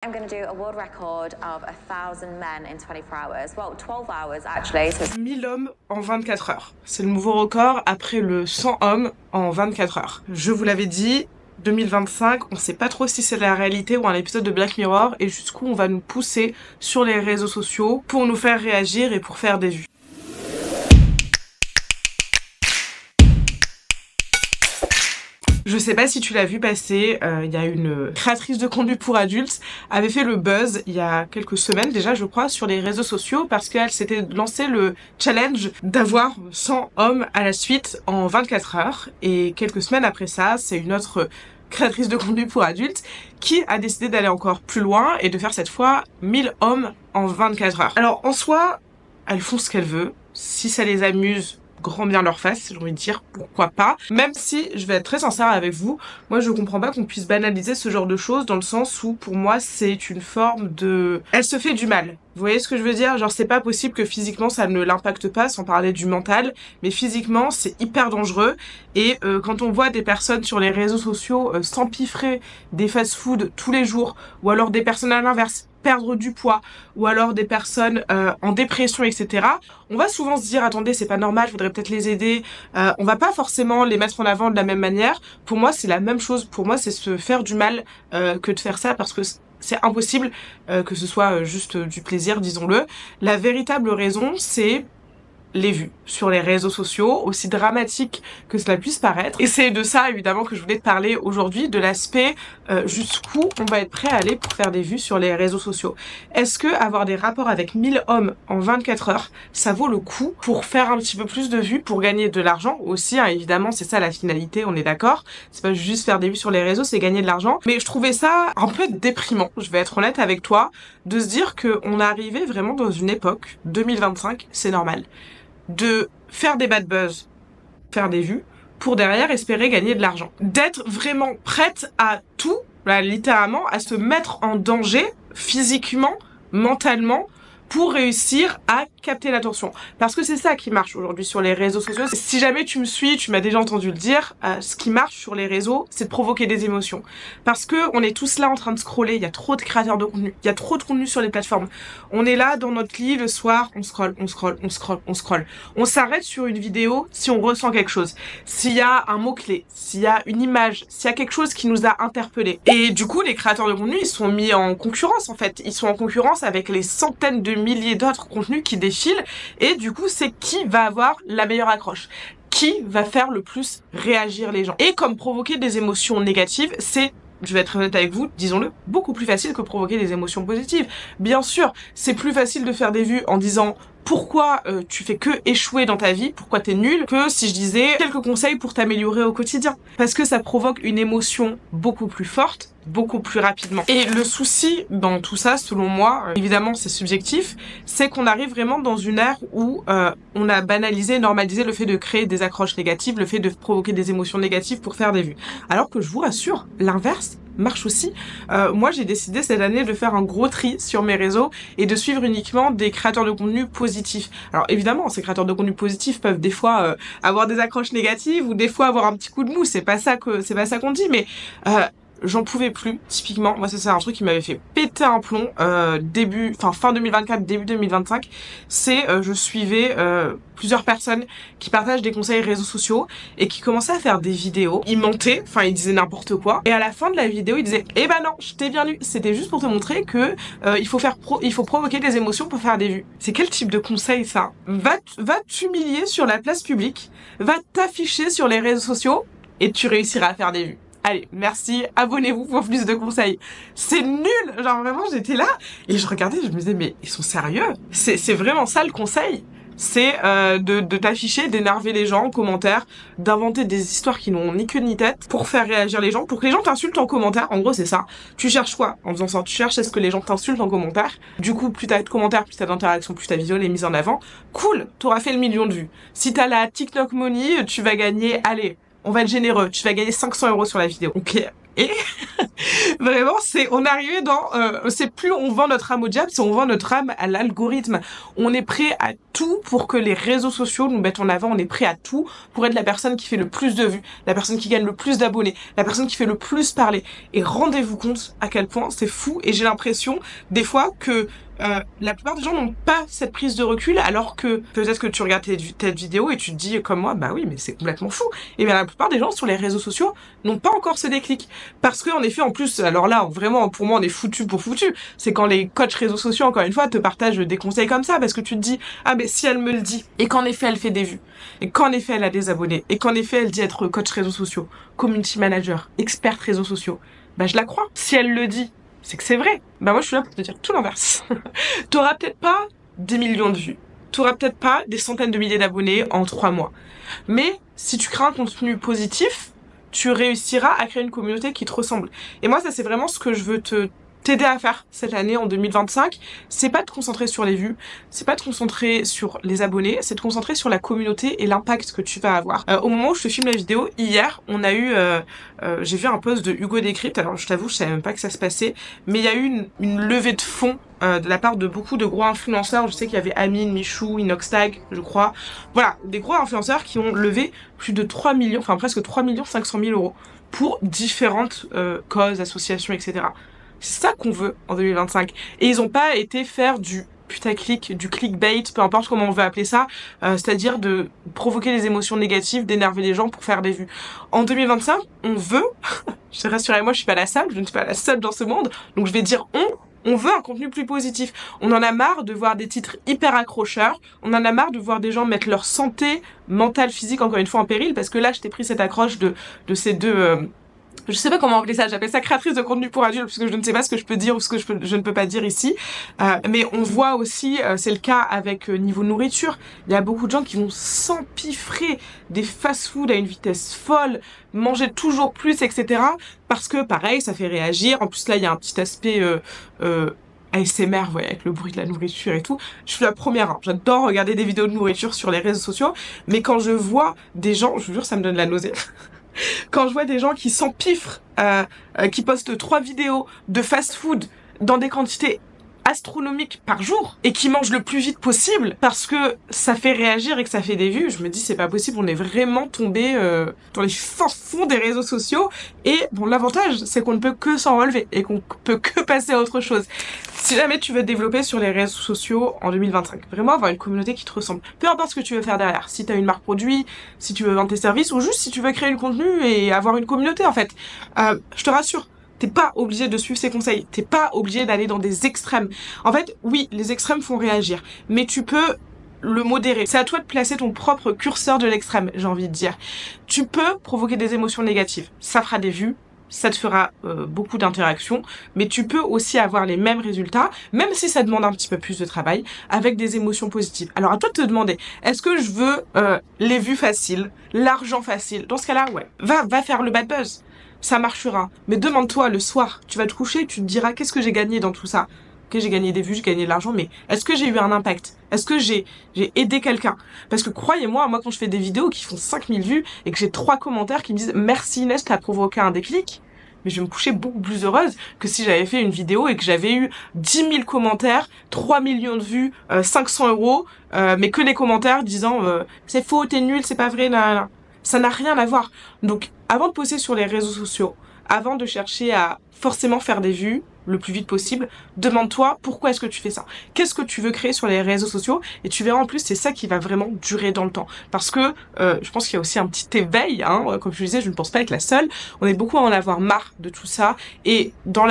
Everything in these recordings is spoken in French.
I'm going to do a world record of 1,000 men in 24 hours. Well, 12 hours actually. 1000 hommes en 24 heures. C'est le nouveau record après le 100 hommes en 24 heures. Je vous l'avais dit, 2025, on sait pas trop si c'est la réalité ou un épisode de Black Mirror et jusqu'où on va nous pousser sur les réseaux sociaux pour nous faire réagir et pour faire des vues. Je sais pas si tu l'as vu passer, il y a une créatrice de contenu pour adultes avait fait le buzz il y a quelques semaines déjà je crois sur les réseaux sociaux parce qu'elle s'était lancé le challenge d'avoir 100 hommes à la suite en 24 heures et quelques semaines après ça c'est une autre créatrice de contenu pour adultes qui a décidé d'aller encore plus loin et de faire cette fois 1000 hommes en 24 heures. Alors en soi, elles font ce qu'elles veulent, si ça les amuse, grand bien leur face, j'ai envie de dire, pourquoi pas. Même si, je vais être très sincère avec vous, moi je comprends pas qu'on puisse banaliser ce genre de choses dans le sens où pour moi c'est une forme de... Elle se fait du mal. Vous voyez ce que je veux dire? Genre c'est pas possible que physiquement ça ne l'impacte pas sans parler du mental, mais physiquement c'est hyper dangereux et quand on voit des personnes sur les réseaux sociaux s'empiffrer des fast-food tous les jours ou alors des personnes à l'inverse perdre du poids ou alors des personnes en dépression etc. On va souvent se dire attendez c'est pas normal, faudrait peut-être les aider, on va pas forcément les mettre en avant de la même manière. Pour moi c'est la même chose, pour moi c'est se faire du mal que de faire ça parce que c'est impossible que ce soit juste du plaisir, disons-le. La véritable raison, c'est les vues sur les réseaux sociaux, aussi dramatique que cela puisse paraître. Et c'est de ça, évidemment, que je voulais te parler aujourd'hui, de l'aspect jusqu'où on va être prêt à aller pour faire des vues sur les réseaux sociaux. Est-ce que avoir des rapports avec 1000 hommes en 24 heures, ça vaut le coup pour faire un petit peu plus de vues, pour gagner de l'argent aussi, hein, évidemment, c'est ça la finalité, on est d'accord. C'est pas juste faire des vues sur les réseaux, c'est gagner de l'argent. Mais je trouvais ça un peu déprimant, je vais être honnête avec toi, de se dire qu'on est arrivé vraiment dans une époque, 2025, c'est normal, de faire des bad buzz, faire des vues, pour derrière espérer gagner de l'argent. D'être vraiment prête à tout, là, littéralement, à se mettre en danger, physiquement, mentalement, pour réussir à capter l'attention. Parce que c'est ça qui marche aujourd'hui sur les réseaux sociaux. Si jamais tu me suis, tu m'as déjà entendu le dire, ce qui marche sur les réseaux, c'est de provoquer des émotions. Parce que on est tous là en train de scroller, il y a trop de créateurs de contenu, il y a trop de contenu sur les plateformes. On est là dans notre lit le soir, on scrolle, on scrolle, on scrolle, on scrolle. On s'arrête sur une vidéo si on ressent quelque chose. S'il y a un mot-clé, s'il y a une image, s'il y a quelque chose qui nous a interpellés. Et du coup, les créateurs de contenu, ils sont mis en concurrence en fait. Ils sont en concurrence avec les centaines de milliers d'autres contenus qui défilent et du coup c'est qui va avoir la meilleure accroche, qui va faire le plus réagir les gens. Et comme provoquer des émotions négatives, c'est, je vais être honnête avec vous, disons-le, beaucoup plus facile que provoquer des émotions positives. Bien sûr, c'est plus facile de faire des vues en disant pourquoi tu fais que échouer dans ta vie, pourquoi t'es nul, que si je disais quelques conseils pour t'améliorer au quotidien. Parce que ça provoque une émotion beaucoup plus forte, beaucoup plus rapidement. Et le souci dans tout ça, selon moi, évidemment c'est subjectif, c'est qu'on arrive vraiment dans une ère où on a banalisé, normalisé le fait de créer des accroches négatives, le fait de provoquer des émotions négatives pour faire des vues. Alors que je vous rassure, l'inverse marche aussi. Moi j'ai décidé cette année de faire un gros tri sur mes réseaux et de suivre uniquement des créateurs de contenu positifs. Alors évidemment ces créateurs de contenu positifs peuvent des fois avoir des accroches négatives ou des fois avoir un petit coup de mou, c'est pas ça qu'on dit, mais j'en pouvais plus, typiquement. Moi, ça, c'est un truc qui m'avait fait péter un plomb, fin 2024, début 2025. C'est, je suivais plusieurs personnes qui partagent des conseils réseaux sociaux et qui commençaient à faire des vidéos. Ils mentaient, enfin, ils disaient n'importe quoi. Et à la fin de la vidéo, ils disaient, eh ben non, je t'ai bien lu. C'était juste pour te montrer que il faut provoquer des émotions pour faire des vues. C'est quel type de conseil, ça? Va t'humilier sur la place publique, va t'afficher sur les réseaux sociaux et tu réussiras à faire des vues. Allez, merci, abonnez-vous pour plus de conseils. C'est nul! Genre vraiment, j'étais là, et je regardais, je me disais, mais ils sont sérieux? C'est vraiment ça le conseil? C'est de t'afficher, d'énerver les gens en commentaire, d'inventer des histoires qui n'ont ni queue ni tête pour faire réagir les gens, pour que les gens t'insultent en commentaire. En gros, c'est ça. Tu cherches quoi en faisant ça? Tu cherches à ce que les gens t'insultent en commentaire. Du coup, plus t'as de commentaires, plus t'as d'interactions, plus ta vidéo est mise en avant. Cool! T'auras fait le million de vues. Si t'as la TikTok money, tu vas gagner, allez, on va être généreux, tu vas gagner 500 € sur la vidéo. Ok, Et vraiment, on est arrivé dans, c'est plus on vend notre âme au diable, c'est on vend notre âme à l'algorithme. On est prêt à tout pour que les réseaux sociaux nous mettent en avant, on est prêt à tout pour être la personne qui fait le plus de vues, la personne qui gagne le plus d'abonnés, la personne qui fait le plus parler. Et rendez-vous compte à quel point c'est fou, et j'ai l'impression, des fois, que la plupart des gens n'ont pas cette prise de recul, alors que peut-être que tu regardes cette vidéo et tu te dis comme moi, bah oui, mais c'est complètement fou. Et bien la plupart des gens sur les réseaux sociaux n'ont pas encore ce déclic. Parce que en effet, en plus, alors là, vraiment, pour moi, on est foutu pour foutu. C'est quand les coachs réseaux sociaux, encore une fois, te partagent des conseils comme ça, parce que tu te dis, ah mais si elle me le dit, et qu'en effet elle fait des vues, et qu'en effet elle a des abonnés, et qu'en effet elle dit être coach réseaux sociaux, community manager, experte réseaux sociaux, bah je la crois. Si elle le dit, c'est que c'est vrai. Bah moi je suis là pour te dire tout l'inverse. T'auras peut-être pas des millions de vues, t'auras peut-être pas des centaines de milliers d'abonnés en 3 mois, mais si tu crées un contenu positif, tu réussiras à créer une communauté qui te ressemble. Et moi ça c'est vraiment ce que je veux t'aider à faire cette année en 2025, c'est pas de te concentrer sur les vues, c'est pas de te concentrer sur les abonnés, c'est de te concentrer sur la communauté et l'impact que tu vas avoir. Au moment où je te filme la vidéo, hier, on a eu, j'ai vu un post de Hugo Décrypte, alors je t'avoue, je savais même pas que ça se passait, mais il y a eu une levée de fonds de la part de beaucoup de gros influenceurs. Je sais qu'il y avait Amine, Michou, Inoxtag, je crois. Voilà, des gros influenceurs qui ont levé plus de 3 millions, enfin presque 3 500 000 euros pour différentes causes, associations, etc. C'est ça qu'on veut en 2025. Et ils ont pas été faire du putaclic, du clickbait, peu importe comment on veut appeler ça, c'est-à-dire de provoquer des émotions négatives, d'énerver les gens pour faire des vues. En 2025, on veut, je te rassurer, moi je suis pas la seule, je ne suis pas la seule dans ce monde, donc je vais dire on veut un contenu plus positif. On en a marre de voir des titres hyper accrocheurs, on en a marre de voir des gens mettre leur santé mentale, physique, encore une fois, en péril, parce que là, je t'ai pris cette accroche de ces deux... je sais pas comment appeler ça, j'appelle ça créatrice de contenu pour adultes, parce que je ne sais pas ce que je peux dire ou ce que je ne peux pas dire ici. Mais on voit aussi, c'est le cas avec niveau nourriture, il y a beaucoup de gens qui vont s'empiffrer des fast-food à une vitesse folle, manger toujours plus, etc. Parce que pareil, ça fait réagir. En plus là, il y a un petit aspect ASMR, vous voyez, avec le bruit de la nourriture et tout. Je suis la première, hein. J'adore regarder des vidéos de nourriture sur les réseaux sociaux, mais quand je vois des gens, je vous jure, ça me donne la nausée. Quand je vois des gens qui s'empiffrent, qui postent 3 vidéos de fast-food dans des quantités astronomiques par jour et qui mangent le plus vite possible parce que ça fait réagir et que ça fait des vues, je me dis c'est pas possible, on est vraiment tombé dans les fins fonds des réseaux sociaux. Et bon, l'avantage c'est qu'on ne peut que s'en relever et qu'on peut que passer à autre chose. Si jamais tu veux te développer sur les réseaux sociaux en 2025, vraiment avoir une communauté qui te ressemble, peu importe ce que tu veux faire derrière, si tu as une marque produit, si tu veux vendre tes services ou juste si tu veux créer du contenu et avoir une communauté en fait, je te rassure, t'es pas obligé de suivre ces conseils, t'es pas obligé d'aller dans des extrêmes. En fait, oui, les extrêmes font réagir, mais tu peux le modérer. C'est à toi de placer ton propre curseur de l'extrême, j'ai envie de dire. Tu peux provoquer des émotions négatives, ça fera des vues, ça te fera beaucoup d'interactions, mais tu peux aussi avoir les mêmes résultats, même si ça demande un petit peu plus de travail, avec des émotions positives. Alors à toi de te demander, est-ce que je veux les vues faciles, l'argent facile? Dans ce cas-là, ouais, va faire le bad buzz. Ça marchera. Mais demande-toi le soir, tu vas te coucher, tu te diras qu'est-ce que j'ai gagné dans tout ça? Ok, j'ai gagné des vues, j'ai gagné de l'argent, mais est-ce que j'ai eu un impact? Est-ce que j'ai aidé quelqu'un? Parce que croyez-moi, moi quand je fais des vidéos qui font 5000 vues et que j'ai 3 commentaires qui me disent merci Inès, t'as provoqué un déclic, mais je vais me coucher beaucoup plus heureuse que si j'avais fait une vidéo et que j'avais eu 10 000 commentaires, 3 millions de vues, 500 euros, mais que les commentaires disant c'est faux, t'es nul, c'est pas vrai, nan. Ça n'a rien à voir. Donc, avant de poster sur les réseaux sociaux, avant de chercher à forcément faire des vues le plus vite possible, demande-toi pourquoi est-ce que tu fais ça? Qu'est-ce que tu veux créer sur les réseaux sociaux? Et tu verras en plus, c'est ça qui va vraiment durer dans le temps. Parce que je pense qu'il y a aussi un petit éveil, hein, comme je disais, je ne pense pas être la seule. On est beaucoup à en avoir marre de tout ça. Et dans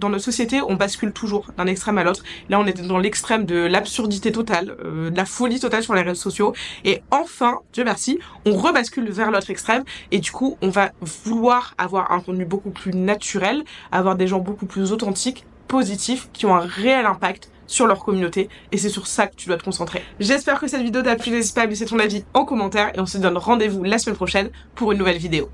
notre société, on bascule toujours d'un extrême à l'autre. Là, on est dans l'extrême de l'absurdité totale, de la folie totale sur les réseaux sociaux. Et enfin, Dieu merci, on rebascule vers l'autre extrême. Et du coup, on va vouloir avoir un contenu beaucoup plus naturel, avoir des gens beaucoup plus authentiques, positifs, qui ont un réel impact sur leur communauté, et c'est sur ça que tu dois te concentrer. J'espère que cette vidéo t'a plu, n'hésite pas à me laisser ton avis en commentaire, et on se donne rendez-vous la semaine prochaine pour une nouvelle vidéo.